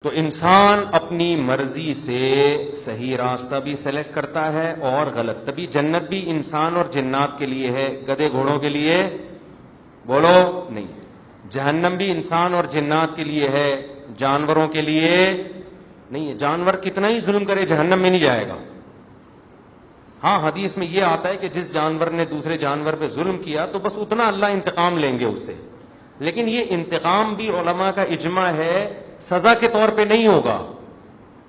تو انسان اپنی مرضی سے صحیح راستہ بھی سلیکٹ کرتا ہے اور غلط. تبھی جنت بھی انسان اور جنات کے لیے ہے, گدھے گھوڑوں کے لیے بولو نہیں. جہنم بھی انسان اور جنات کے لیے ہے, جانوروں کے لیے نہیں ہے. جانور کتنا ہی ظلم کرے جہنم میں نہیں جائے گا. ہاں حدیث میں یہ آتا ہے کہ جس جانور نے دوسرے جانور پہ ظلم کیا تو بس اتنا اللہ انتقام لیں گے اس سے, لیکن یہ انتقام بھی علماء کا اجماع ہے سزا کے طور پہ نہیں ہوگا.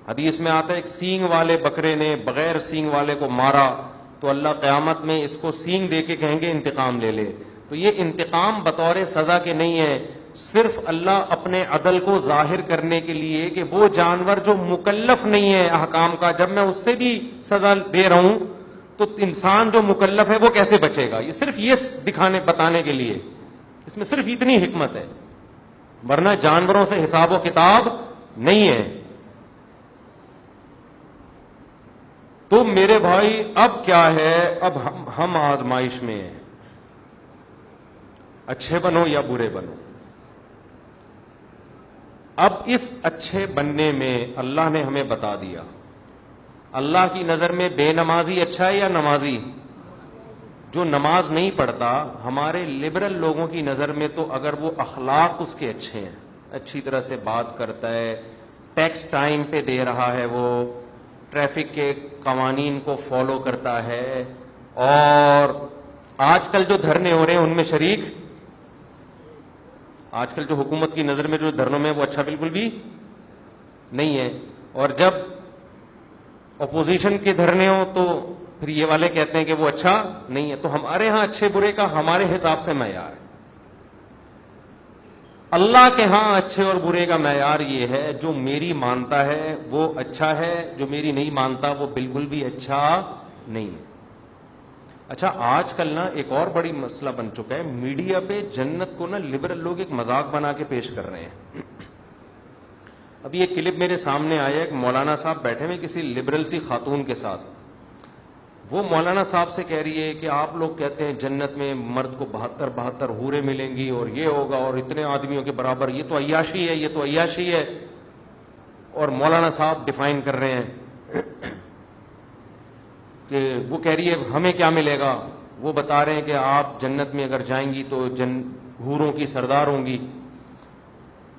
حدیث میں آتا ہے ایک سینگ والے بکرے نے بغیر سینگ والے کو مارا تو اللہ قیامت میں اس کو سینگ دے کے کہیں گے انتقام لے لے. تو یہ انتقام بطور سزا کے نہیں ہے, صرف اللہ اپنے عدل کو ظاہر کرنے کے لیے کہ وہ جانور جو مکلف نہیں ہے احکام کا, جب میں اس سے بھی سزا دے رہا ہوں تو انسان جو مکلف ہے وہ کیسے بچے گا. یہ صرف یہ بتانے کے لیے, اس میں صرف اتنی حکمت ہے, ورنہ جانوروں سے حساب و کتاب نہیں ہے. تو میرے بھائی اب کیا ہے, اب ہم آزمائش میں ہیں, اچھے بنو یا برے بنو. اب اس اچھے بننے میں اللہ نے ہمیں بتا دیا, اللہ کی نظر میں بے نمازی اچھا ہے یا نمازی؟ جو نماز نہیں پڑھتا ہمارے لبرل لوگوں کی نظر میں تو اگر وہ اخلاق اس کے اچھے ہیں, اچھی طرح سے بات کرتا ہے, ٹیکس ٹائم پہ دے رہا ہے, وہ ٹریفک کے قوانین کو فالو کرتا ہے, اور آج کل جو دھرنے ہو رہے ہیں ان میں شریک, آج کل جو حکومت کی نظر میں جو دھرنوں میں وہ اچھا بالکل بھی نہیں ہے, اور جب اپوزیشن کے دھرنے ہو تو پھر یہ والے کہتے ہیں کہ وہ اچھا نہیں ہے. تو ہمارے ہاں اچھے برے کا ہمارے حساب سے معیار ہے, اللہ کے ہاں اچھے اور برے کا معیار یہ ہے جو میری مانتا ہے وہ اچھا ہے, جو میری نہیں مانتا وہ بالکل بھی اچھا نہیں ہے. اچھا آج کل نا ایک اور بڑی مسئلہ بن چکا ہے, میڈیا پہ جنت کو نا لبرل لوگ ایک مذاق بنا کے پیش کر رہے ہیں. ابھی ایک کلپ میرے سامنے آیا, ایک مولانا صاحب بیٹھے ہوئے کسی لبرل سی خاتون کے ساتھ, وہ مولانا صاحب سے کہہ رہی ہے کہ آپ لوگ کہتے ہیں جنت میں مرد کو 72 حوریں ملیں گی اور یہ ہوگا اور اتنے آدمیوں کے برابر, یہ تو عیاشی ہے, یہ تو عیاشی ہے. اور مولانا صاحب ڈیفائن کر رہے ہیں کہ وہ کہہ رہی ہے ہمیں کیا ملے گا, وہ بتا رہے ہیں کہ آپ جنت میں اگر جائیں گی تو حوروں کی سردار ہوں گی,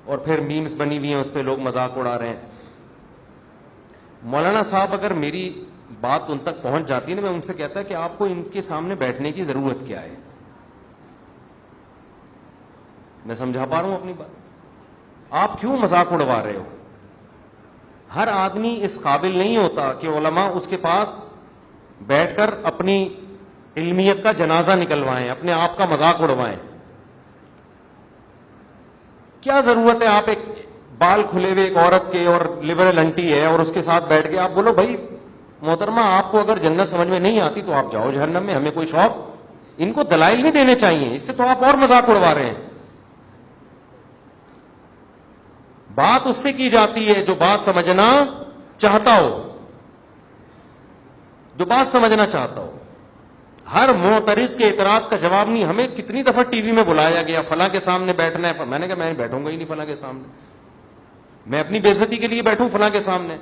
اور پھر میمز بنی ہوئی ہیں اس پہ لوگ مذاق اڑا رہے ہیں. مولانا صاحب اگر میری بات ان تک پہنچ جاتی ہے نا, میں ان سے کہتا ہے کہ آپ کو ان کے سامنے بیٹھنے کی ضرورت کیا ہے. میں سمجھا پا رہا ہوں اپنی بات, آپ کیوں مذاق اڑوا رہے ہو؟ ہر آدمی اس قابل نہیں ہوتا کہ علماء اس کے پاس بیٹھ کر اپنی علمیت کا جنازہ نکلوائیں, اپنے آپ کا مذاق اڑوائیں. کیا ضرورت ہے آپ ایک بال کھلے ہوئے ایک عورت کے اور لبرل انٹی ہے اور اس کے ساتھ بیٹھ کے آپ بولو بھائی محترمہ آپ کو اگر جنت سمجھ میں نہیں آتی تو آپ جاؤ جہنم میں, ہمیں کوئی شوق. ان کو دلائل نہیں دینے چاہیے, اس سے تو آپ اور مذاق اڑوا رہے ہیں. بات اس سے کی جاتی ہے جو بات سمجھنا چاہتا ہو, جو بات سمجھنا چاہتا ہو. ہر معترض کے اعتراض کا جواب نہیں. ہمیں کتنی دفعہ ٹی وی میں بلایا گیا فلاں کے سامنے بیٹھنا ہے, میں نے کہا میں بیٹھوں گا ہی نہیں فلاں کے سامنے, میں اپنی بے عزتی کے لیے بیٹھوں فلاں کے سامنے.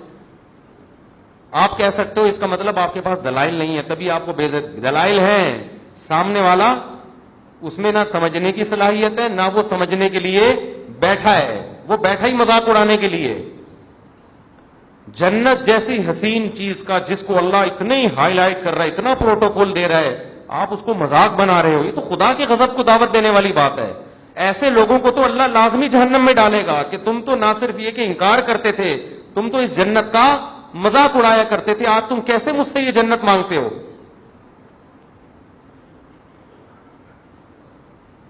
آپ کہہ سکتے ہو اس کا مطلب آپ کے پاس دلائل نہیں ہے تبھی آپ کو بے عزتی. دلائل ہیں, سامنے والا اس میں نہ سمجھنے کی صلاحیت ہے نہ وہ سمجھنے کے لیے بیٹھا ہے, وہ بیٹھا ہی مذاق اڑانے کے لیے. جنت جیسی حسین چیز کا جس کو اللہ اتنے ہی ہائی لائٹ کر رہا ہے, اتنا پروٹوکول دے رہا ہے, آپ اس کو مذاق بنا رہے ہو. یہ تو خدا کے غضب کو دعوت دینے والی بات ہے. ایسے لوگوں کو تو اللہ لازمی جہنم میں ڈالے گا کہ تم تو نہ صرف یہ کہ انکار کرتے تھے, تم تو اس جنت کا مذاق اڑایا کرتے تھے. آج تم کیسے مجھ سے یہ جنت مانگتے ہو؟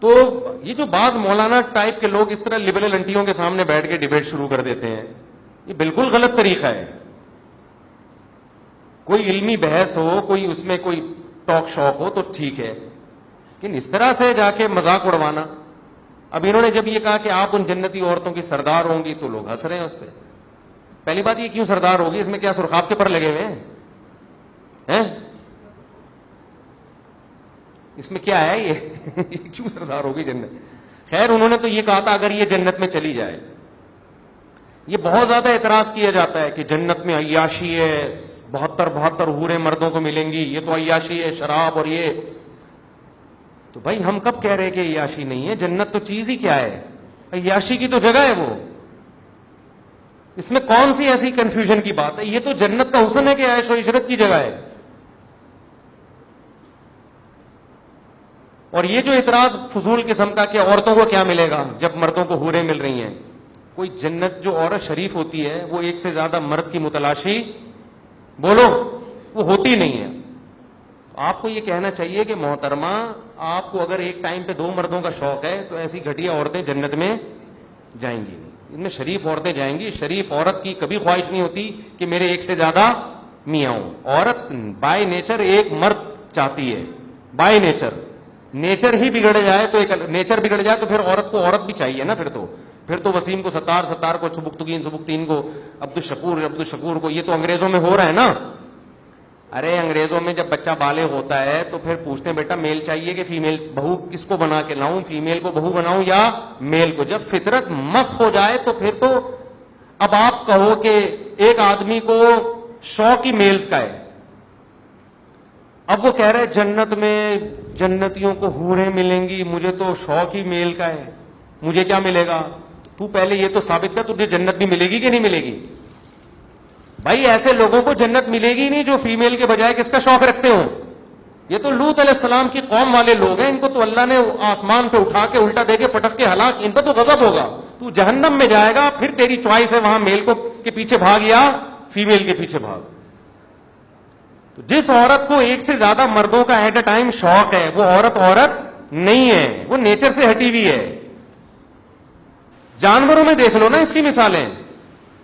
تو یہ جو بعض مولانا ٹائپ کے لوگ اس طرح لبرل انٹیوں کے سامنے بیٹھ کے ڈیبیٹ شروع کر دیتے ہیں, یہ بالکل غلط طریقہ ہے. کوئی علمی بحث ہو, کوئی اس میں کوئی ٹاک شاک ہو تو ٹھیک ہے, لیکن اس طرح سے جا کے مذاق اڑوانا. اب انہوں نے جب یہ کہا کہ آپ ان جنتی عورتوں کی سردار ہوں گی تو لوگ ہنس رہے ہیں اس پہ. پہلی بات یہ کیوں سردار ہوگی, اس میں کیا سرخاب کے پر لگے ہوئے ہیں؟ اس میں کیا ہے یہ کیوں سردار ہوگی جنت؟ خیر انہوں نے تو یہ کہا تھا اگر یہ جنت میں چلی جائے. یہ بہت زیادہ اعتراض کیا جاتا ہے کہ جنت میں عیاشی ہے، 72 حوریں مردوں کو ملیں گی، یہ تو عیاشی ہے، شراب اور یہ. تو بھائی ہم کب کہہ رہے کہ عیاشی نہیں ہے؟ جنت تو چیز ہی کیا ہے؟ عیاشی کی تو جگہ ہے وہ. اس میں کون سی ایسی کنفیوژن کی بات ہے؟ یہ تو جنت کا حسن ہے کہ عیش و عشرت کی جگہ ہے. اور یہ جو اعتراض فضول قسم کا کہ عورتوں کو کیا ملے گا جب مردوں کو حوریں مل رہی ہیں، کوئی جنت جو عورت شریف ہوتی ہے وہ ایک سے زیادہ مرد کی متلاشی بولو وہ ہوتی نہیں ہے. آپ کو یہ کہنا چاہیے کہ محترمہ آپ کو اگر ایک ٹائم پہ 2 مردوں کا شوق ہے تو ایسی گھٹیا عورتیں جنت میں جائیں گی نہیں، ان میں شریف عورتیں جائیں گی. شریف عورت کی کبھی خواہش نہیں ہوتی کہ میرے ایک سے زیادہ میاں ہوں. عورت بائی نیچر ایک مرد چاہتی ہے، بائی نیچر. نیچر ہی بگڑ جائے تو ایک نیچر بگڑ جائے تو پھر عورت کو عورت بھی چاہیے نا. پھر تو وسیم کو ستار کو سبکتگین کو عبدالشکور کو. یہ تو انگریزوں میں ہو رہا ہے نا. ارے انگریزوں میں جب بچہ بالغ ہوتا ہے تو پھر پوچھتے ہیں بیٹا میل چاہیے کہ فیمیل، بہو کس کو بنا کے لاؤں، فیمیل کو بہو بناؤں یا میل کو. جب فطرت مسخ ہو جائے تو پھر تو اب آپ کہو کہ ایک آدمی کو شوق ہی میلز کا ہے. اب وہ کہہ رہے جنت میں جنتیوں کو حوریں ملیں گی، مجھے تو شوق ہی میل کا ہے، مجھے کیا ملے گا؟ تو پہلے یہ تو ثابت کر تجھے جنت بھی ملے گی کہ نہیں ملے گی؟ بھائی ایسے لوگوں کو جنت ملے گی نہیں جو فیمیل کے بجائے کس کا شوق رکھتے ہوں. یہ تو لوط علیہ السلام کی قوم والے لوگ ہیں، ان کو تو اللہ نے آسمان پہ اٹھا کے الٹا دے کے پٹک کے ہلاک، ان پر تو غضب ہوگا. تو جہنم میں جائے گا، پھر تیری چوائس ہے وہاں میل کو کے پیچھے بھاگ یا فیمیل کے پیچھے بھاگ. تو جس عورت کو ایک سے زیادہ مردوں کا ایٹ اے ٹائم شوق ہے وہ عورت نہیں ہے، وہ نیچر سے ہٹی ہوئی ہے. جانوروں میں دیکھ لو نا اس کی مثالیں.